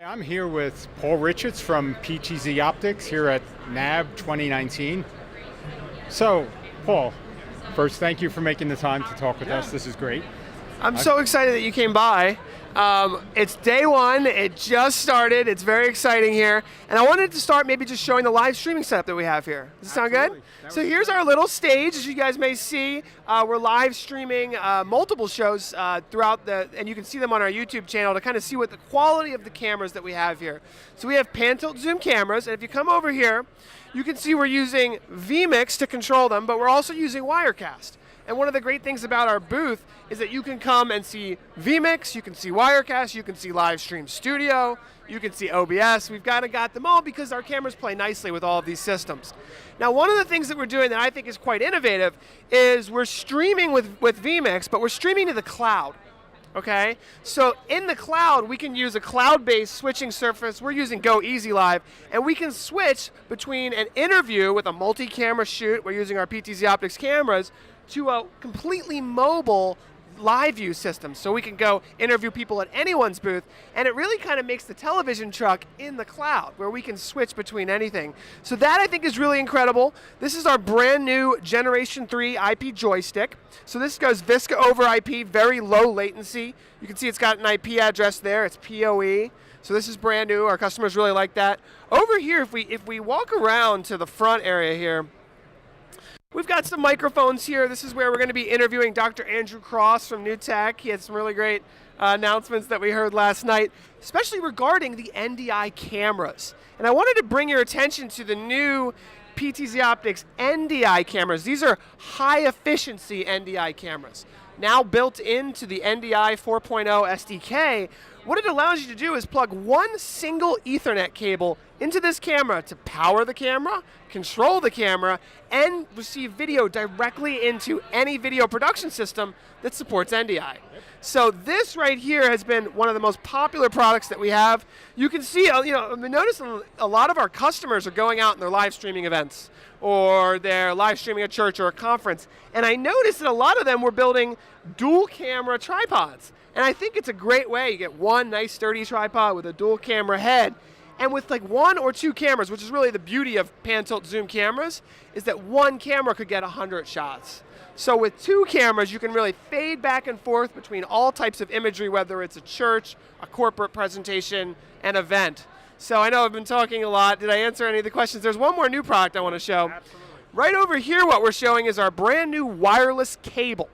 I'm here with Paul Richards from PTZOptics here at NAB 2019. So, Paul, first, thank you for making the time to talk with us. This is great. I'm so excited that you came by. It's day one, it just started, it's very exciting here. And I wanted to start maybe just showing the live streaming setup that we have here. Does it sound good? So here's our little stage, as you guys may see. We're live streaming multiple shows throughout and you can see them on our YouTube channel to kind of see what the quality of the cameras that we have here. So we have pan tilt zoom cameras, and if you come over here, you can see we're using vMix to control them, but we're also using Wirecast. And one of the great things about our booth is that you can come and see vMix, you can see Wirecast, you can see Livestream Studio, you can see OBS. We've kind of got them all because our cameras play nicely with all of these systems. Now, one of the things that we're doing that I think is quite innovative is we're streaming with vMix, but we're streaming to the cloud. Okay, so in the cloud, we can use a cloud-based switching surface. We're using Go Easy Live, and we can switch between an interview with a multi-camera shoot, we're using our PTZOptics cameras, to a completely mobile live view system. So we can go interview people at anyone's booth, and it really kind of makes the television truck in the cloud, where we can switch between anything. So that I think is really incredible. This is our brand new Generation 3 IP joystick. So this goes VISCA over IP, very low latency. You can see it's got an IP address there, it's PoE. So this is brand new, our customers really like that. Over here, if we walk around to the front area here, we've got some microphones here. This is where we're going to be interviewing Dr. Andrew Cross from New Tech. He had some really great announcements that we heard last night, especially regarding the NDI cameras. And I wanted to bring your attention to the new PTZOptics NDI cameras. These are high efficiency NDI cameras. Now built into the NDI 4.0 SDK, what it allows you to do is plug one single Ethernet cable into this camera to power the camera, control the camera, and receive video directly into any video production system that supports NDI. So this right here has been one of the most popular products that we have. You can see, notice a lot of our customers are going out and they're live streaming events, or they're live streaming a church or a conference. And I noticed that a lot of them were building dual camera tripods. And I think it's a great way. You get one nice sturdy tripod with a dual camera head. And with like one or two cameras, which is really the beauty of pan tilt zoom cameras, is that one camera could get 100 shots. So with two cameras, you can really fade back and forth between all types of imagery, whether it's a church, a corporate presentation, an event. So I know I've been talking a lot. Did I answer any of the questions? There's one more new product I want to show. Absolutely. Right Right over here, what we're showing is our brand new wireless cable.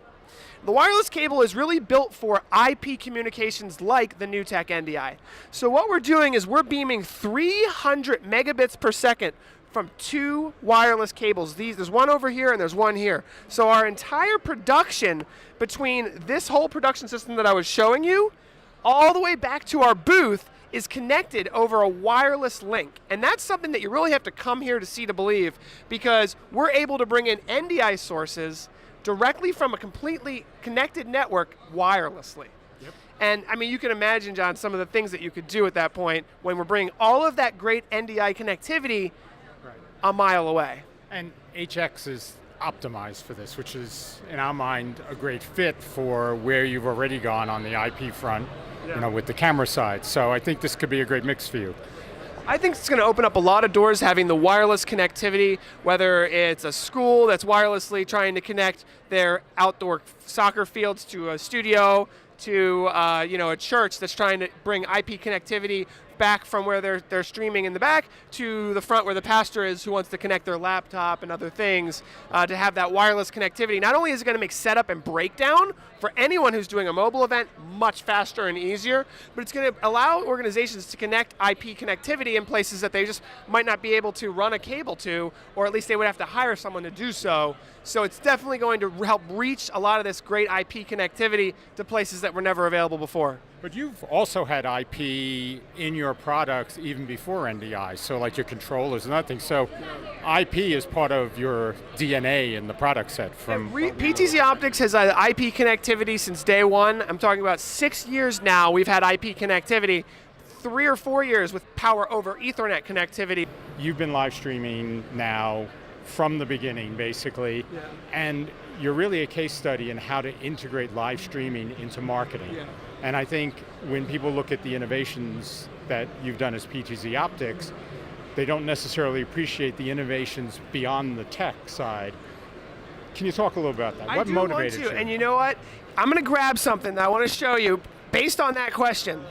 The wireless cable is really built for IP communications like the New Tech NDI. So what we're doing is we're beaming 300 megabits per second from two wireless cables. There's one over here and there's one here. So our entire production between this whole production system that I was showing you, all the way back to our booth, is connected over a wireless link. And that's something that you really have to come here to see to believe, because we're able to bring in NDI sources directly from a completely connected network wirelessly. Yep. And I mean, you can imagine, John, some of the things that you could do at that point when we're bringing all of that great NDI connectivity a mile away. And HX is optimized for this, which is, in our mind, a great fit for where you've already gone on the IP front, with the camera side. So I think this could be a great mix for you. I think it's going to open up a lot of doors, having the wireless connectivity, whether it's a school that's wirelessly trying to connect their outdoor soccer fields to a studio, to a church that's trying to bring IP connectivity back from where they're streaming in the back to the front where the pastor is, who wants to connect their laptop and other things, to have that wireless connectivity. Not only is it going to make setup and breakdown for anyone who's doing a mobile event much faster and easier, but it's going to allow organizations to connect IP connectivity in places that they just might not be able to run a cable to, or at least they would have to hire someone to do so. So it's definitely going to help reach a lot of this great IP connectivity to places that were never available before. But you've also had IP in your products even before NDI, so like your controllers and other things. So IP is part of your DNA in the product set. PTZOptics has had IP connectivity since day one. I'm talking about 6 years now we've had IP connectivity. 3 or 4 years with power over Ethernet connectivity. You've been live streaming now from the beginning, basically, and you're really a case study in how to integrate live streaming into marketing. And I think when people look at the innovations that you've done as PTZOptics, they don't necessarily appreciate the innovations beyond the tech side. Can you talk a little about that? What motivated you? And you know what? I'm going to grab something that I want to show you based on that question.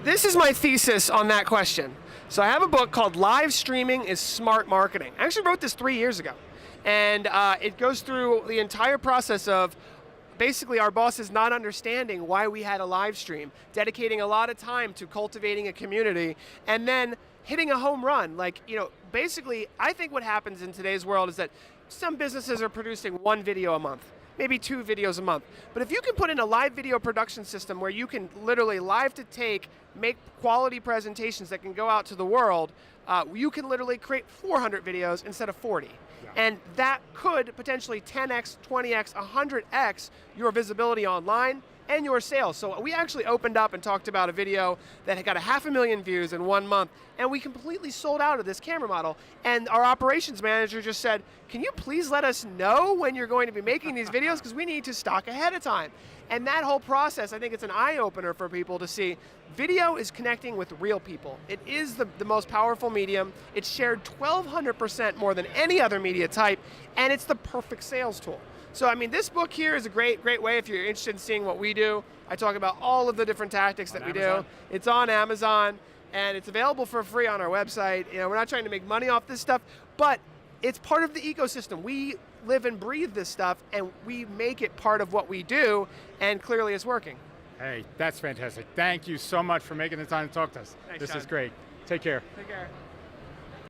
This is my thesis on that question. So I have a book called Live Streaming is Smart Marketing. I actually wrote this 3 years ago. And it goes through the entire process of basically our bosses not understanding why we had a live stream, dedicating a lot of time to cultivating a community, and then hitting a home run. Like, you know, basically, I think what happens in today's world is that some businesses are producing 1 video a month, maybe 2 videos a month. But if you can put in a live video production system where you can literally live to take, make quality presentations that can go out to the world, you can literally create 400 videos instead of 40. Yeah. And that could potentially 10x, 20x, 100x your visibility online and your sales. So we actually opened up and talked about a video that had got 500,000 views in 1 month, and we completely sold out of this camera model. And our operations manager just said, can you please let us know when you're going to be making these videos, because we need to stock ahead of time. And that whole process, I think it's an eye-opener for people to see. Video is connecting with real people. It is the most powerful medium. It's shared 1,200% more than any other media type, and it's the perfect sales tool. So I mean, this book here is a great way if you're interested in seeing what we do. I talk about all of the different tactics that we do. It's on Amazon, and it's available for free on our website. You know, we're not trying to make money off this stuff, but it's part of the ecosystem. We live and breathe this stuff, and we make it part of what we do, and clearly it's working. Hey, that's fantastic. Thank you so much for making the time to talk to us. Thanks, this John. is great. Take care. Take care.